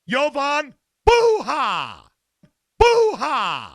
Jovan Buha! Buha!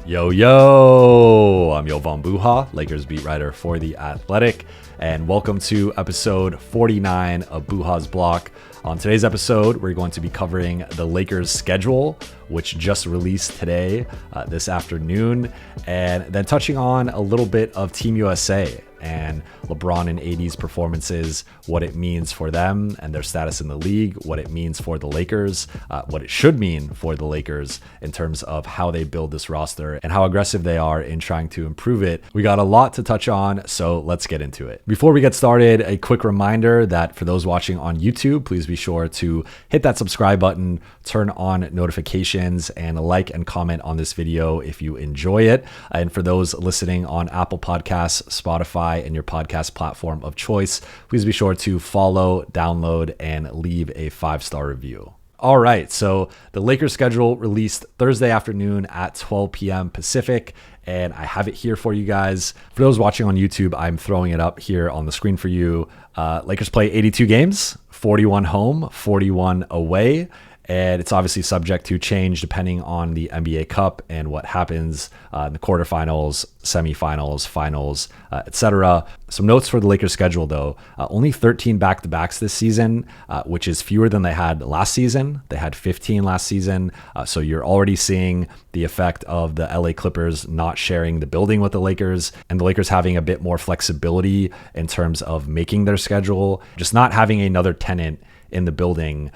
Yo, I'm Jovan Buha, Lakers beat writer for The Athletic, and welcome to episode 49 of Buha's Block. On today's episode, we're going to be covering the Lakers schedule, which just released today, this afternoon, and then touching on a little bit of Team USA and LeBron and AD's performances, what it means for them and their status in the league, what it means for the Lakers, what it should mean for the Lakers in terms of how they build this roster and how aggressive they are in trying to improve it. We got a lot to touch on, so let's get into it. Before we get started, a quick reminder that for those watching on YouTube, please be sure to hit that subscribe button, turn on notifications, and like and comment on this video if you enjoy it. And for those listening on Apple Podcasts, Spotify, and your podcast platform of choice, please be sure to follow, download, and leave a 5-star review. All right, so the Lakers schedule released Thursday afternoon at 12 p.m. Pacific, and I have it here for you guys. For those watching on YouTube, I'm throwing it up here on the screen for you. Lakers play 82 games, 41 home, 41 away. And it's obviously subject to change depending on the NBA Cup and what happens in the quarterfinals, semifinals, finals, etc. Some notes for the Lakers schedule, though. Only 13 back-to-backs this season, which is fewer than they had last season. They had 15 last season. So you're already seeing the effect of the LA Clippers not sharing the building with the Lakers and the Lakers having a bit more flexibility in terms of making their schedule. Just not having another tenant in the building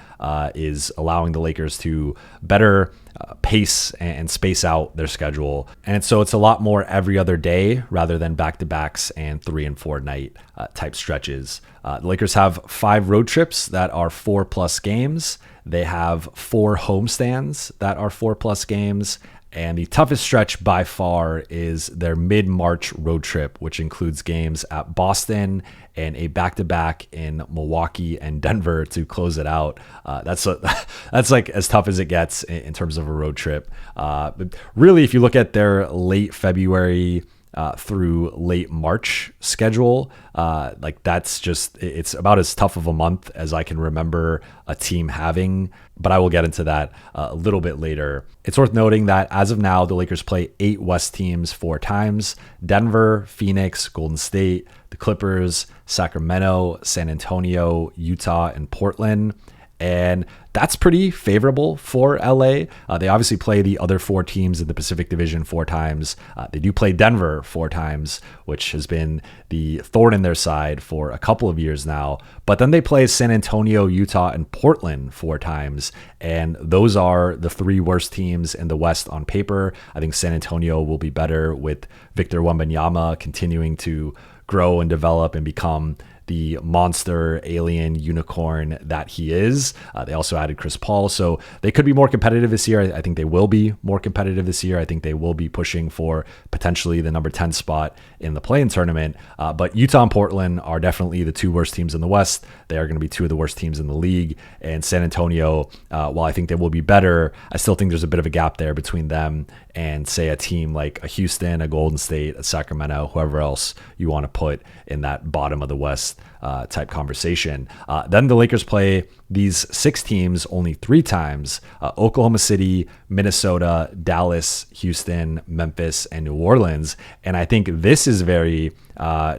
is allowing the Lakers to better pace and space out their schedule. And so it's a lot more every other day rather than back-to-backs and 3 and 4 night type stretches. The Lakers have 5 road trips that are 4+ games. They have 4 homestands that are 4+ games. And the toughest stretch by far is their mid-March road trip, which includes games at Boston and a back-to-back in Milwaukee and Denver to close it out. That's like as tough as it gets in terms of a road trip. But really, if you look at their late February through late March schedule, it's about as tough of a month as I can remember a team having, but I will get into that a little bit later. It's worth noting that as of now, the Lakers play 8 West teams 4 times: Denver, Phoenix, Golden State, the Clippers, Sacramento, San Antonio, Utah, and Portland. And that's pretty favorable for LA. They obviously play the other 4 teams in the Pacific Division 4 times. They do play Denver 4 times, which has been the thorn in their side for a couple of years now. But then they play San Antonio, Utah, and Portland 4 times. And those are the 3 worst teams in the West on paper. I think San Antonio will be better with Victor Wembanyama continuing to grow and develop and become the monster alien unicorn that he is. They also added Chris Paul, so they could be more competitive this year. I think they will be more competitive this year. I think they will be pushing for potentially the number 10 spot in the play-in tournament. But Utah and Portland are definitely the 2 worst teams in the West. They are going to be 2 of the worst teams in the league. And San Antonio, while I think they will be better, I still think there's a bit of a gap there between them and, say, a team like a Houston, a Golden State, a Sacramento, whoever else you want to put in that bottom of the West type conversation. Then the Lakers play these 6 teams only 3 times: Oklahoma City, Minnesota, Dallas, Houston, Memphis, and New Orleans. And I think this is very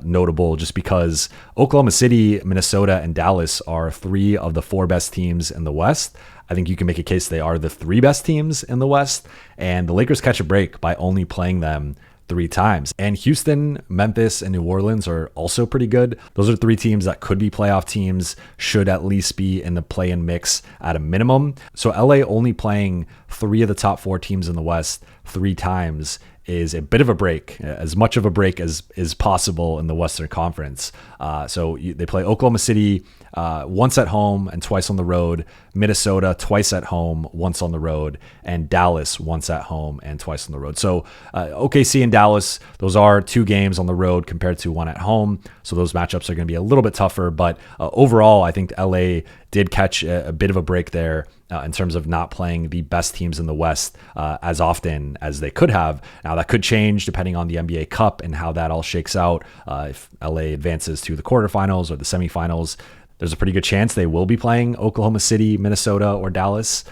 notable just because Oklahoma City, Minnesota, and Dallas are 3 of the 4 best teams in the West. I think you can make a case they are the 3 best teams in the West, and the Lakers catch a break by only playing them 3 times. And Houston, Memphis, and New Orleans are also pretty good. Those are 3 teams that could be playoff teams, should at least be in the play-in mix at a minimum. So LA only playing 3 of the top 4 teams in the West 3 times is a bit of a break, as much of a break as is possible in the Western Conference. They play Oklahoma City once at home and twice on the road, Minnesota twice at home, once on the road, and Dallas once at home and twice on the road. So OKC and Dallas, those are 2 games on the road compared to 1 at home. So those matchups are going to be a little bit tougher. But overall, I think LA did catch a bit of a break there in terms of not playing the best teams in the West as often as they could have. Now, that could change depending on the NBA Cup and how that all shakes out. If LA advances to the quarterfinals or the semifinals, There's a pretty good chance they will be playing Oklahoma City, Minnesota, or Dallas,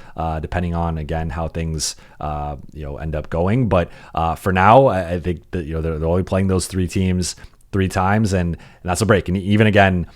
depending on, again, how things end up going. But for now, I think that they're only playing those three teams 3 times, and that's a break. And even again,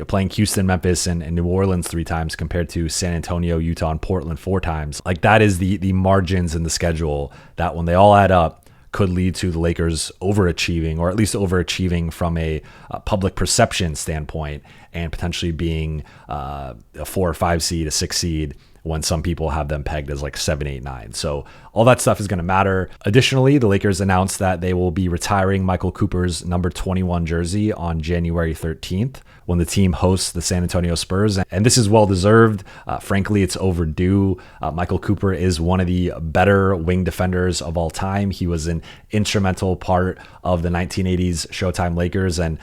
playing Houston, Memphis, and New Orleans 3 times compared to San Antonio, Utah, and Portland 4 times. Like, that is the margins in the schedule that, when they all add up, could lead to the Lakers overachieving, or at least overachieving from a public perception standpoint, and potentially being a 4 or 5 seed, a 6 seed, when some people have them pegged as like 7, 8, 9. So all that stuff is going to matter. Additionally, the Lakers announced that they will be retiring Michael Cooper's number 21 jersey on January 13th when the team hosts the San Antonio Spurs. And this is well-deserved. Frankly, it's overdue. Michael Cooper is one of the better wing defenders of all time. He was an instrumental part of the 1980s Showtime Lakers. And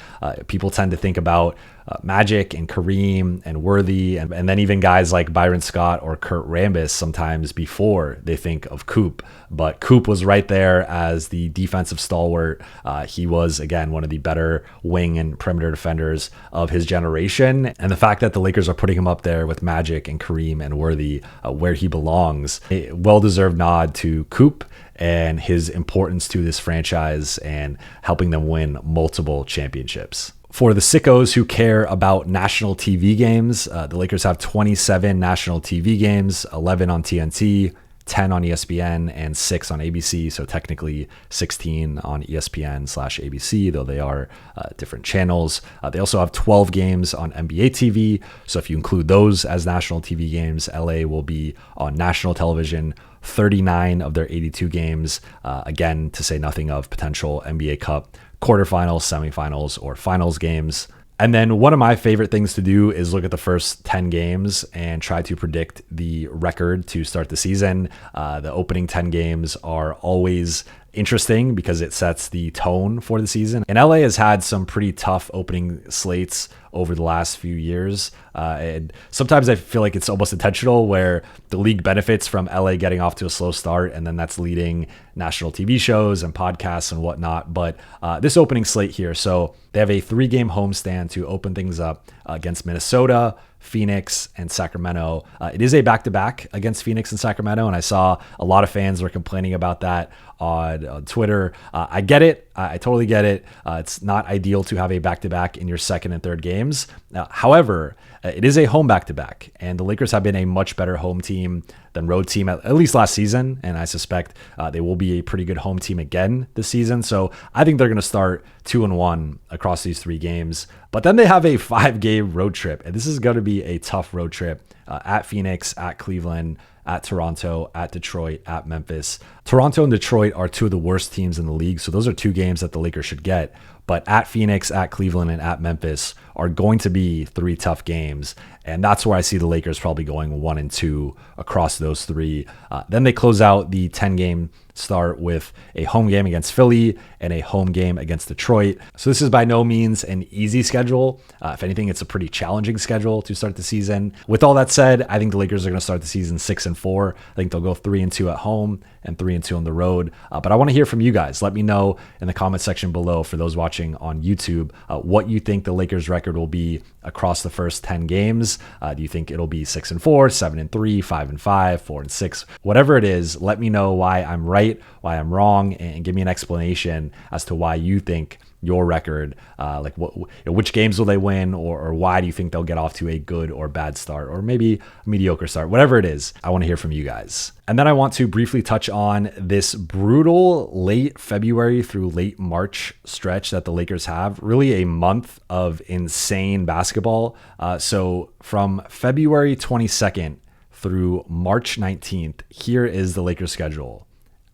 people tend to think about Magic and Kareem and Worthy, and then even guys like Byron Scott or Kurt Rambis sometimes before they think of Coop. But Coop was right there as the defensive stalwart. He was, again, one of the better wing and perimeter defenders of his generation. And the fact that the Lakers are putting him up there with Magic and Kareem and Worthy, where he belongs, a well-deserved nod to Coop and his importance to this franchise and helping them win multiple championships. For the sickos who care about national TV games, the Lakers have 27 national TV games, 11 on TNT, 10 on ESPN, and 6 on ABC. So technically 16 on ESPN/ABC, though they are different channels. They also have 12 games on NBA TV. So if you include those as national TV games, LA will be on national television 39 of their 82 games. Again, to say nothing of potential NBA Cup quarterfinals, semifinals, or finals games. And then one of my favorite things to do is look at the first 10 games and try to predict the record to start the season. The opening 10 games are always interesting because it sets the tone for the season. And LA has had some pretty tough opening slates over the last few years. And sometimes I feel like it's almost intentional, where the league benefits from LA getting off to a slow start, and then that's leading national TV shows and podcasts and whatnot. But this opening slate here, so they have a 3-game homestand to open things up against Minnesota, Phoenix, and Sacramento. It is a back-to-back against Phoenix and Sacramento, and I saw a lot of fans were complaining about that on Twitter. I get it. I totally get it. It's not ideal to have a back-to-back in your second and third games. However, it is a home back-to-back, and the Lakers have been a much better home team than road team, at least last season, and I suspect they will be a pretty good home team again this season. So I think they're going to start 2-1 across these 3 games, but then they have a 5-game road trip, and this is going to be a tough road trip at Phoenix, at Cleveland, at Toronto, at Detroit, at Memphis. Toronto and Detroit are 2 of the worst teams in the league, so those are 2 games that the Lakers should get. But at Phoenix, at Cleveland, and at Memphis are going to be 3 tough games. And that's where I see the Lakers probably going 1-2 across those 3. Then they close out the 10-game start with a home game against Philly and a home game against Detroit. So this is by no means an easy schedule. If anything, it's a pretty challenging schedule to start the season. With all that said, I think the Lakers are going to start the season 6-4. I think they'll go 3-2 at home and 3-2 on the road. But I want to hear from you guys. Let me know in the comment section below, for those watching on YouTube, what you think the Lakers record will be across the first 10 games. Do you think it'll be 6-4, 7-3, 5-5, 4-6, whatever it is? Let me know why I'm right, why I'm wrong, and give me an explanation as to why you think your record, like which games will they win, or why do you think they'll get off to a good or bad start, or maybe a mediocre start, whatever it is. I want to hear from you guys. And then I want to briefly touch on this brutal late February through late March stretch that the Lakers have. Really a month of insane basketball. So from February 22nd through March 19th, here is the Lakers schedule.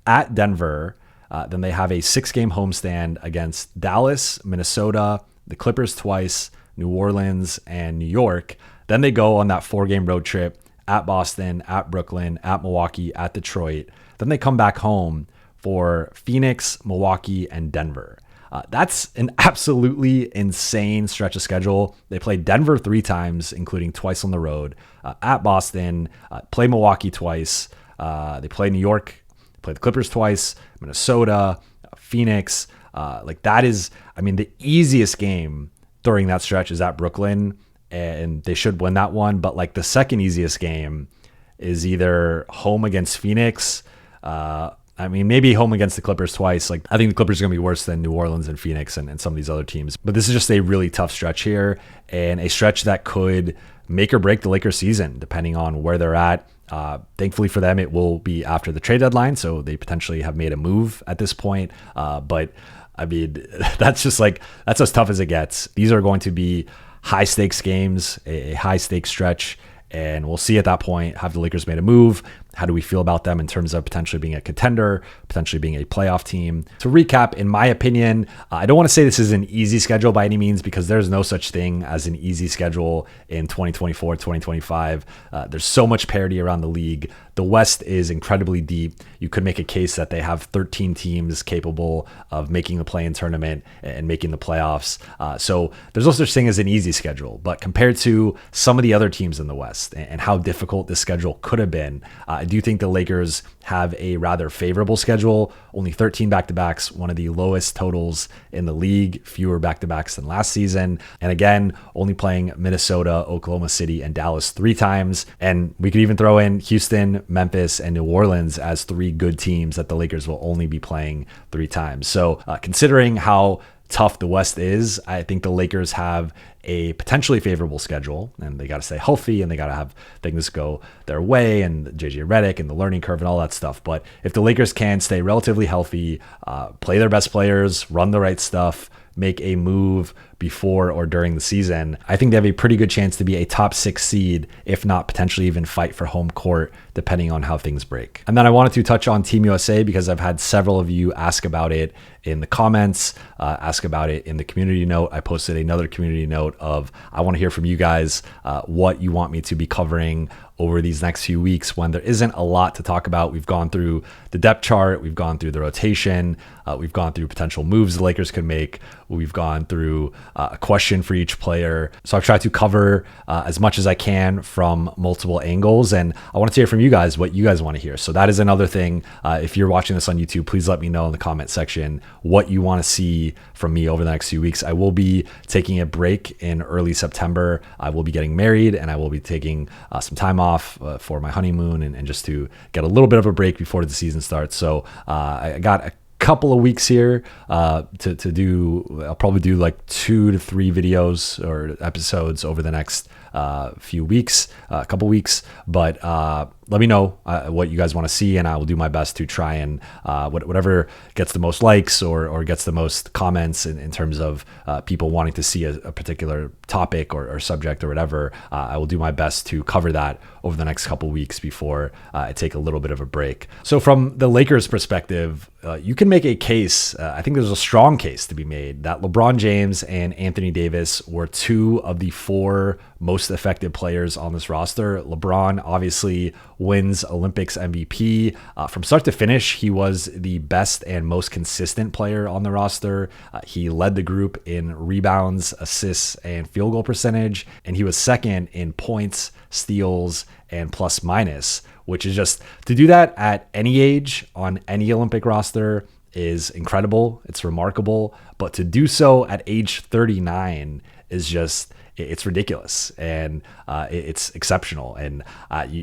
At Denver, then they have a 6-game homestand against Dallas, Minnesota, the Clippers twice, New Orleans, and New York. Then they go on that 4-game road trip at Boston, at Brooklyn, at Milwaukee, at Detroit. Then they come back home for Phoenix, Milwaukee, and Denver. That's an absolutely insane stretch of schedule. They play Denver 3 times, including twice on the road, at Boston, play Milwaukee twice. They play New York, play the Clippers twice, Minnesota, Phoenix. That is, the easiest game during that stretch is at Brooklyn. and they should win that one. But like the second easiest game is either home against Phoenix. I mean, maybe home against the Clippers twice. Like, I think the Clippers are going to be worse than New Orleans and Phoenix and some of these other teams. But this is just a really tough stretch here, and a stretch that could make or break the Lakers season, depending on where they're at. Thankfully for them, it will be after the trade deadline, so they potentially have made a move at this point. But I mean, that's as tough as it gets. These are going to be high stakes games, a high stakes stretch. And we'll see at that point, have the Lakers made a move? How do we feel about them in terms of potentially being a contender, potentially being a playoff team? To recap, in my opinion, I don't want to say this is an easy schedule by any means, because there's no such thing as an easy schedule in 2024, 2025. There's so much parity around the league. The West is incredibly deep. You could make a case that they have 13 teams capable of making the play-in tournament and making the playoffs. So there's no such thing as an easy schedule. But compared to some of the other teams in the West and how difficult this schedule could have been, I do think the Lakers have a rather favorable schedule. Only 13 back-to-backs, one of the lowest totals in the league, fewer back-to-backs than last season. And again, only playing Minnesota, Oklahoma City, and Dallas 3 times. And we could even throw in Houston, Memphis, and New Orleans as 3 good teams that the Lakers will only be playing 3 times. So considering how tough the West is, I think the Lakers have a potentially favorable schedule, and they got to stay healthy and they got to have things go their way, and JJ Redick and the learning curve and all that stuff. But if the Lakers can stay relatively healthy, play their best players, run the right stuff, make a move before or during the season, I think they have a pretty good chance to be a top 6 seed, if not potentially even fight for home court, depending on how things break. And then I wanted to touch on Team USA because I've had several of you ask about it in the comments, ask about it in the community note. I posted another community note of, I want to hear from you guys what you want me to be covering over these next few weeks when there isn't a lot to talk about. We've gone through the depth chart, we've gone through the rotation, we've gone through potential moves the Lakers could make, we've gone through a question for each player. So I've tried to cover as much as I can from multiple angles, and I want to hear from you guys what you guys want to hear. So that is another thing. If you're watching this on YouTube, please let me know in the comment section what you want to see from me over the next few weeks. I will be taking a break in early September. I will be getting married, and I will be taking some time off for my honeymoon and just to get a little bit of a break before the season starts. So I got a couple of weeks here to do. I'll probably do like 2 to 3 videos or episodes over the next few weeks, a couple weeks. But let me know what you guys want to see, and I will do my best to try and whatever gets the most likes or gets the most comments in terms of people wanting to see a particular topic or subject or whatever. I will do my best to cover that over the next couple weeks before I take a little bit of a break. So from the Lakers perspective, you can make a case, I think there's a strong case to be made, that LeBron James and Anthony Davis were 2 of the 4 most effective players on this roster. LeBron obviously wins Olympics MVP. From start to finish, he was the best and most consistent player on the roster. He led the group in rebounds, assists, and field goal percentage, and he was second in points, steals, and plus minus, which is just, to do that at any age on any Olympic roster is incredible. It's remarkable. But to do so at age 39 is just, it's ridiculous, and it's exceptional, and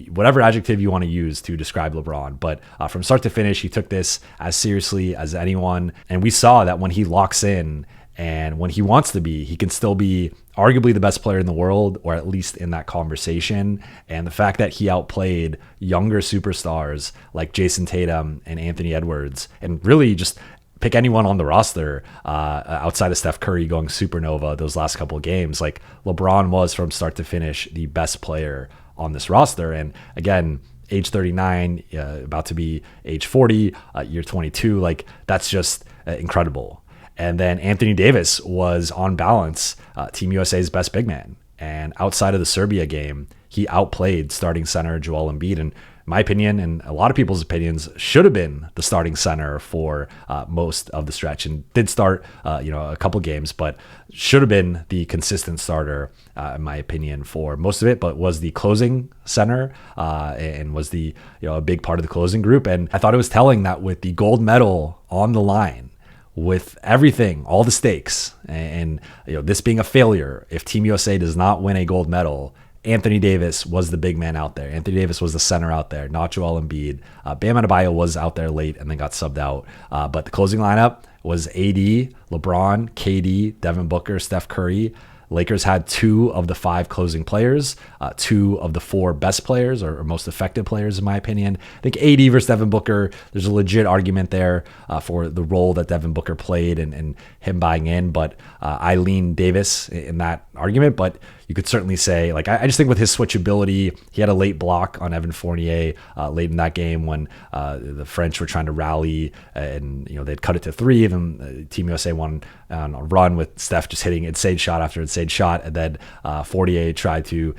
whatever adjective you want to use to describe LeBron. But from start to finish, he took this as seriously as anyone, and we saw that when he locks in and when he wants to be, he can still be arguably the best player in the world, or at least in that conversation. And the fact that he outplayed younger superstars like Jason Tatum and Anthony Edwards, and really just pick anyone on the roster outside of Steph Curry going supernova those last couple of games. Like, LeBron was from start to finish the best player on this roster. And again, age 39, about to be age 40, year 22, like that's just incredible. And then Anthony Davis was on balance Team USA's best big man. And outside of the Serbia game, he outplayed starting center Joel Embiid, and my opinion, and a lot of people's opinions, should have been the starting center for most of the stretch, and did start a couple games, but should have been the consistent starter in my opinion for most of it, but was the closing center and was a big part of the closing group. And I thought it was telling that with the gold medal on the line, with everything, all the stakes, and this being a failure, if Team USA does not win a gold medal, Anthony Davis was the big man out there. Anthony Davis was the center out there, not Joel Embiid. Bam Adebayo was out there late and then got subbed out. But the closing lineup was AD, LeBron, KD, Devin Booker, Steph Curry. Lakers had 2 of the 5 closing players, 2 of the 4 best players or most effective players, in my opinion. I think AD versus Devin Booker, there's a legit argument there for the role that Devin Booker played and him buying in. But I lean Davis in that argument. But you could certainly say, like, I just think with his switchability, he had a late block on Evan Fournier late in that game when the French were trying to rally and, they'd cut it to 3. Then Team USA won on a run with Steph just hitting insane shot after insane shot. And then Fournier tried to,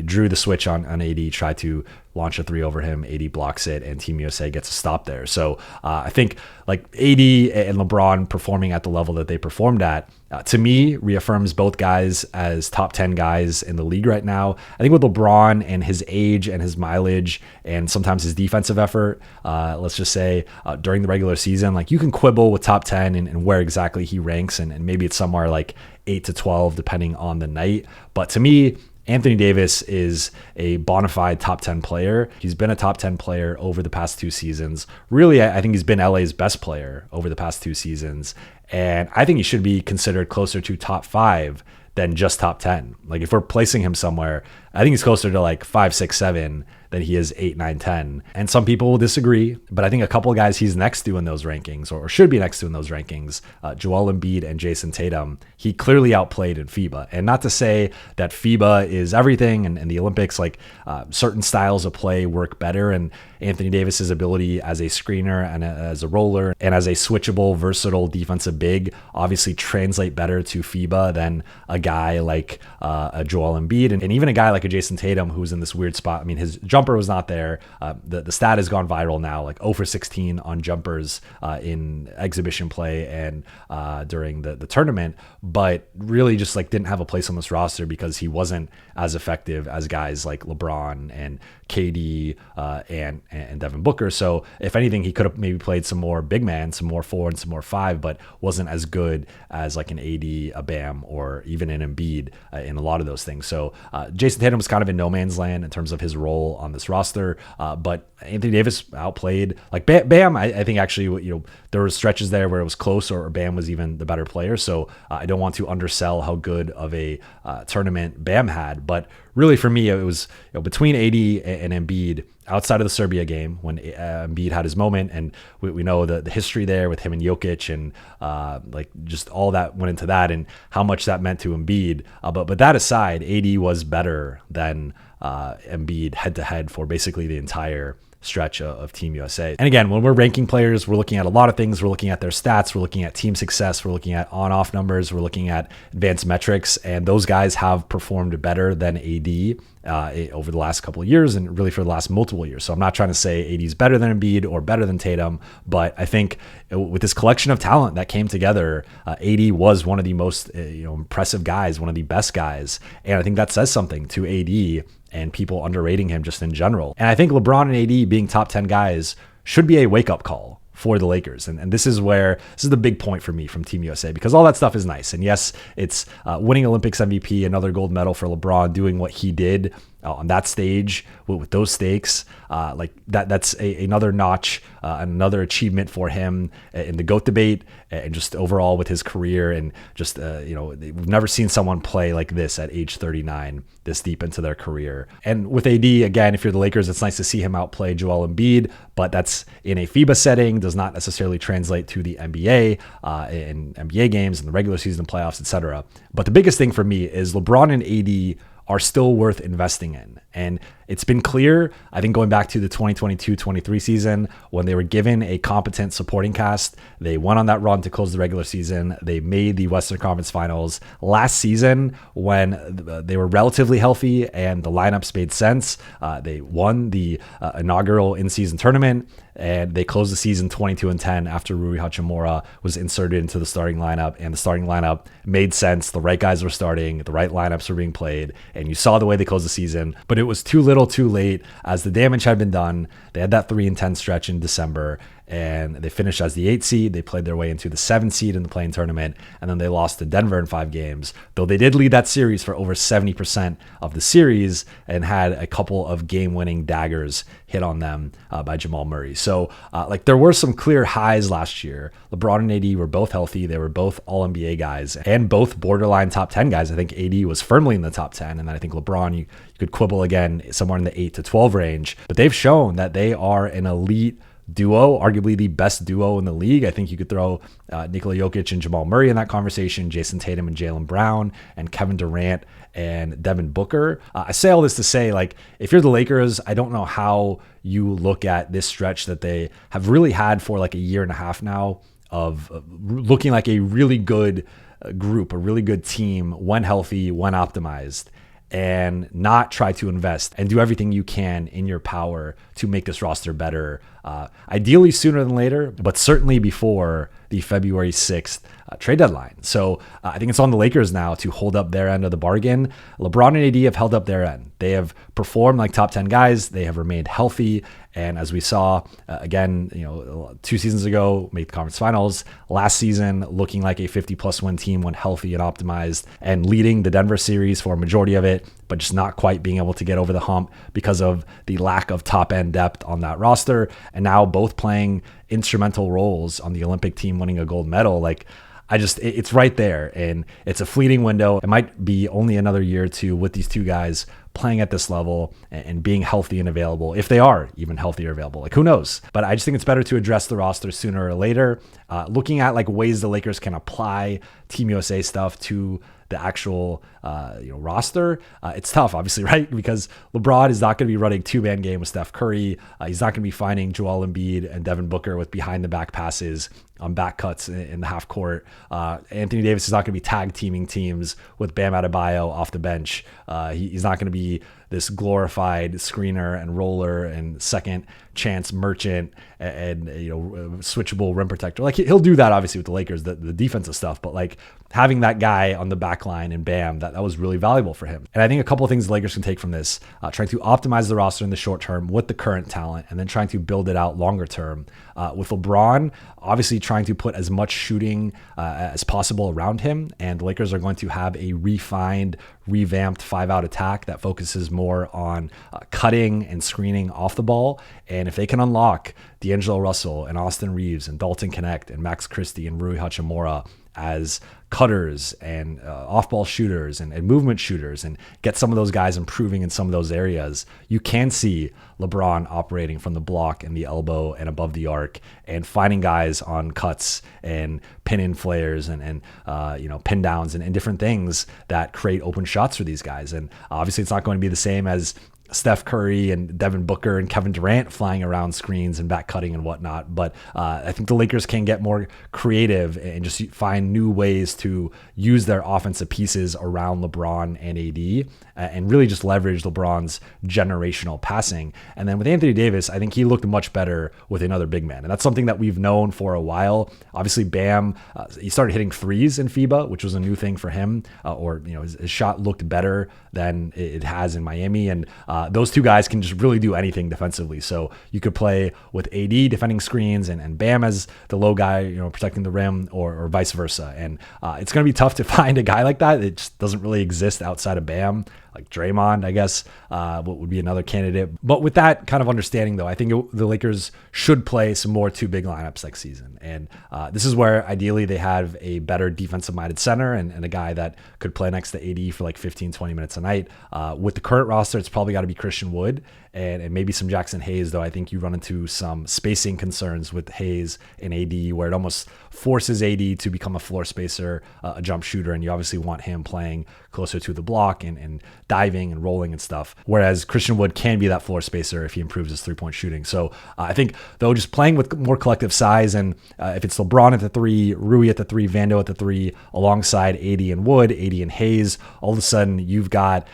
drew the switch on AD, tried to launch a 3 over him. AD blocks it, and Team USA gets a stop there. So I think like AD and LeBron performing at the level that they performed at, to me, reaffirms both guys as top 10 guys in the league right now. I think with LeBron and his age and his mileage and sometimes his defensive effort, let's just say during the regular season, like you can quibble with top 10 and where exactly he ranks, and maybe it's somewhere like 8 to 12 depending on the night. But to me, Anthony Davis is a bona fide top 10 player. He's been a top 10 player over the past 2 seasons. Really, I think he's been LA's best player over the past 2 seasons. And I think he should be considered closer to top 5 than just top 10. Like if we're placing him somewhere, I think he's closer to like 5, 6, 7 than he is 8, 9, 10. And some people will disagree, but I think a couple of guys he's next to in those rankings, or should be next to in those rankings, Joel Embiid and Jason Tatum, he clearly outplayed in FIBA. And not to say that FIBA is everything and the Olympics, like certain styles of play work better. And Anthony Davis's ability as a screener and as a roller and as a switchable, versatile defensive big obviously translate better to FIBA than a guy like a Joel Embiid and even a guy like a Jason Tatum, who's in this weird spot. I mean, his jumper was not there. The stat has gone viral now, like 0 for 16 on jumpers in exhibition play and during the tournament, but really just like didn't have a place on this roster because he wasn't as effective as guys like LeBron and KD and Devin Booker. So if anything, he could have maybe played some more big man, some more 4 and some more 5, but wasn't as good as like an AD, a Bam, or even an Embiid in a lot of those things. So Jason Tatum was kind of in no man's land in terms of his role on this roster, but Anthony Davis outplayed like Bam. I think actually, there were stretches there where it was close or Bam was even the better player. So I don't want to undersell how good of a tournament Bam had, but really for me, it was between AD and Embiid outside of the Serbia game when Embiid had his moment, and we know the history there with him and Jokic and like just all that went into that and how much that meant to Embiid. But that aside, AD was better than Embiid head to head for basically the entire stretch of Team USA. And again, when we're ranking players, we're looking at a lot of things. We're looking at their stats, we're looking at team success, we're looking at on-off numbers, we're looking at advanced metrics, and those guys have performed better than AD over the last couple of years and really for the last multiple years. So I'm not trying to say AD is better than Embiid or better than Tatum, but I think with this collection of talent that came together, AD was one of the most impressive guys, one of the best guys, and I think that says something to AD and people underrating him just in general. And I think LeBron and AD being top 10 guys should be a wake-up call for the Lakers. And this is the big point for me from Team USA, because all that stuff is nice. And yes, it's winning Olympics MVP, another gold medal for LeBron, doing what he did on that stage with those stakes, like that's another notch, another achievement for him in the GOAT debate and just overall with his career. And just, we've never seen someone play like this at age 39, this deep into their career. And with AD, again, if you're the Lakers, it's nice to see him outplay Joel Embiid, but that's in a FIBA setting, does not necessarily translate to the NBA in NBA games and the regular season playoffs, etc. But the biggest thing for me is LeBron and AD are still worth investing in. And it's been clear, I think going back to the 2022-23 season, when they were given a competent supporting cast, they went on that run to close the regular season. They made the Western Conference Finals. Last season, when they were relatively healthy and the lineups made sense, they won the inaugural in-season tournament, and they closed the season 22-10 after Rui Hachimura was inserted into the starting lineup, and the starting lineup made sense. The right guys were starting, the right lineups were being played, and you saw the way they closed the season, but it was too little too late as the damage had been done. They had that 3-10 stretch in December, and they finished as the 8 seed. They played their way into the 7 seed in the play-in tournament, and then they lost to Denver in 5 games, though they did lead that series for over 70% of the series and had a couple of game-winning daggers hit on them by Jamal Murray. So there were some clear highs last year. LeBron and AD were both healthy. They were both All-NBA guys and both borderline top 10 guys. I think AD was firmly in the top 10, and then I think LeBron, you could quibble again somewhere in the 8 to 12 range, but they've shown that they are an elite duo, arguably the best duo in the league. I think you could throw Nikola Jokic and Jamal Murray in that conversation, Jason Tatum and Jaylen Brown, and Kevin Durant and Devin Booker. I say all this to say, if you're the Lakers, I don't know how you look at this stretch that they have really had for a year and a half now of looking like a really good group, a really good team when healthy, when optimized, and not try to invest and do everything you can in your power to make this roster better, ideally sooner than later, but certainly before the February 6th trade deadline. So I think it's on the Lakers now to hold up their end of the bargain. LeBron and AD have held up their end. They have performed like top 10 guys. They have remained healthy. And as we saw, again, 2 seasons ago, made the conference finals. Last season, looking like a 50-plus win team when healthy and optimized, and leading the Denver series for a majority of it, but just not quite being able to get over the hump because of the lack of top-end depth on that roster. And now both playing instrumental roles on the Olympic team, winning a gold medal. It's right there, and it's a fleeting window. It might be only another year or two with these two guys playing at this level and being healthy and available, if they are even healthy or available. Who knows? But I just think it's better to address the roster sooner or later. Looking at ways the Lakers can apply Team USA stuff to the actual roster, it's tough, obviously, right? Because LeBron is not going to be running 2-man game with Steph Curry. He's not going to be finding Joel Embiid and Devin Booker with behind-the-back passes on back cuts in the half court. Anthony Davis is not going to be tag teaming teams with Bam Adebayo off the bench. He's not going to be this glorified screener and roller and second chance merchant and switchable rim protector. He'll do that obviously with the Lakers, the defensive stuff, but having that guy on the back line and Bam, that was really valuable for him. And I think a couple of things the Lakers can take from this, trying to optimize the roster in the short term with the current talent, and then trying to build it out longer term. With LeBron, obviously trying to put as much shooting as possible around him, and the Lakers are going to have a refined, revamped 5-out attack that focuses more on cutting and screening off the ball. And if they can unlock D'Angelo Russell and Austin Reeves and Dalton Knecht and Max Christie and Rui Hachimura as cutters and off-ball shooters and movement shooters, and get some of those guys improving in some of those areas, you can see LeBron operating from the block and the elbow and above the arc and finding guys on cuts and pin-in flares and pin downs and different things that create open shots for these guys. And obviously it's not going to be the same as Steph Curry and Devin Booker and Kevin Durant flying around screens and back cutting and whatnot. But I think the Lakers can get more creative and just find new ways to use their offensive pieces around LeBron and AD and really just leverage LeBron's generational passing. And then with Anthony Davis, I think he looked much better with another big man. And that's something that we've known for a while. Obviously, Bam, he started hitting threes in FIBA, which was a new thing for him, his shot looked better than it has in Miami. And those two guys can just really do anything defensively. So you could play with AD defending screens and Bam as the low guy, protecting the rim, or vice versa. And it's going to be tough to find a guy like that. It just doesn't really exist outside of Bam. Like Draymond, I guess, what would be another candidate. But with that kind of understanding, though, I think the Lakers should play some more 2 big lineups next season. And this is where ideally they have a better defensive-minded center and a guy that could play next to AD for 15, 20 minutes a night. With the current roster, it's probably got to be Christian Wood and maybe some Jackson Hayes, though I think you run into some spacing concerns with Hayes and AD, where it almost forces AD to become a floor spacer, a jump shooter, and you obviously want him playing closer to the block and diving and rolling and stuff. Whereas Christian Wood can be that floor spacer if he improves his 3-point shooting. So I think, though, just playing with more collective size, and if it's LeBron at the 3, Rui at the 3, Vando at the 3, alongside AD and Wood, AD and Hayes, all of a sudden you've got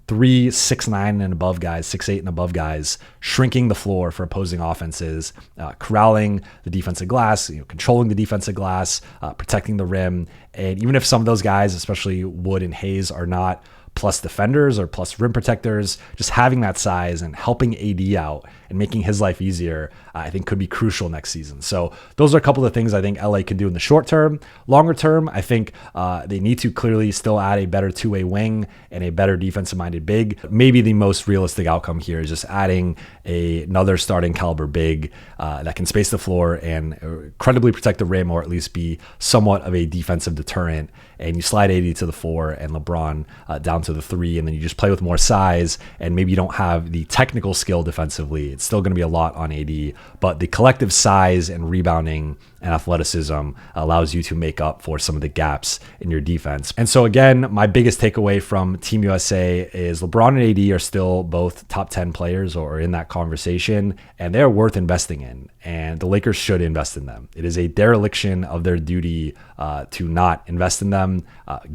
3 6'9" and above guys, 6'8" and above guys, shrinking the floor for opposing offenses, corralling the defensive glass, controlling the defensive glass, protecting the rim. And even if some of those guys, especially Wood and Hayes, are not plus defenders or plus rim protectors. Just having that size and helping AD out and making his life easier, I think could be crucial next season. So those are a couple of things I think LA can do in the short term. Longer term, I think they need to clearly still add a better two-way wing and a better defensive-minded big. Maybe the most realistic outcome here is just adding another starting caliber big that can space the floor and incredibly protect the rim, or at least be somewhat of a defensive deterrent. And you slide AD to the 4 and LeBron down to the 3, and then you just play with more size, and maybe you don't have the technical skill defensively. It's still going to be a lot on AD, but the collective size and rebounding and athleticism allows you to make up for some of the gaps in your defense. And so again, my biggest takeaway from Team USA is LeBron and AD are still both top 10 players or in that conversation, and they're worth investing in, and the Lakers should invest in them. It is a dereliction of their duty to not invest in them.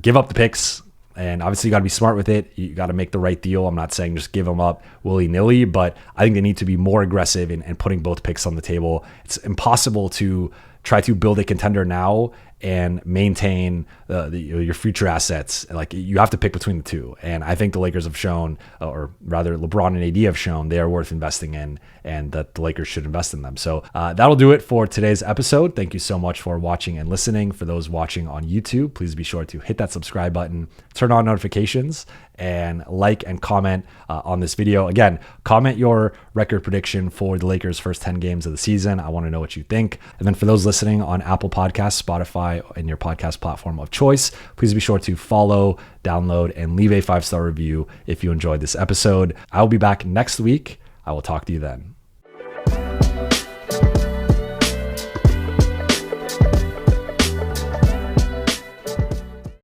Give up the picks. And obviously you got to be smart with it. You got to make the right deal. I'm not saying just give them up willy-nilly, but I think they need to be more aggressive in putting both picks on the table. It's impossible to try to build a contender now and maintain your future assets. Like, you have to pick between the two. And I think the Lakers have shown, or rather LeBron and AD have shown, they are worth investing in, and that the Lakers should invest in them. So that'll do it for today's episode. Thank you so much for watching and listening. For those watching on YouTube, please be sure to hit that subscribe button, turn on notifications, and like and comment on this video. Again, comment your record prediction for the Lakers' first 10 games of the season. I want to know what you think. And then for those listening on Apple Podcasts, Spotify, and your podcast platform of choice, please be sure to follow, download, and leave a 5-star review if you enjoyed this episode. I will be back next week. I will talk to you then.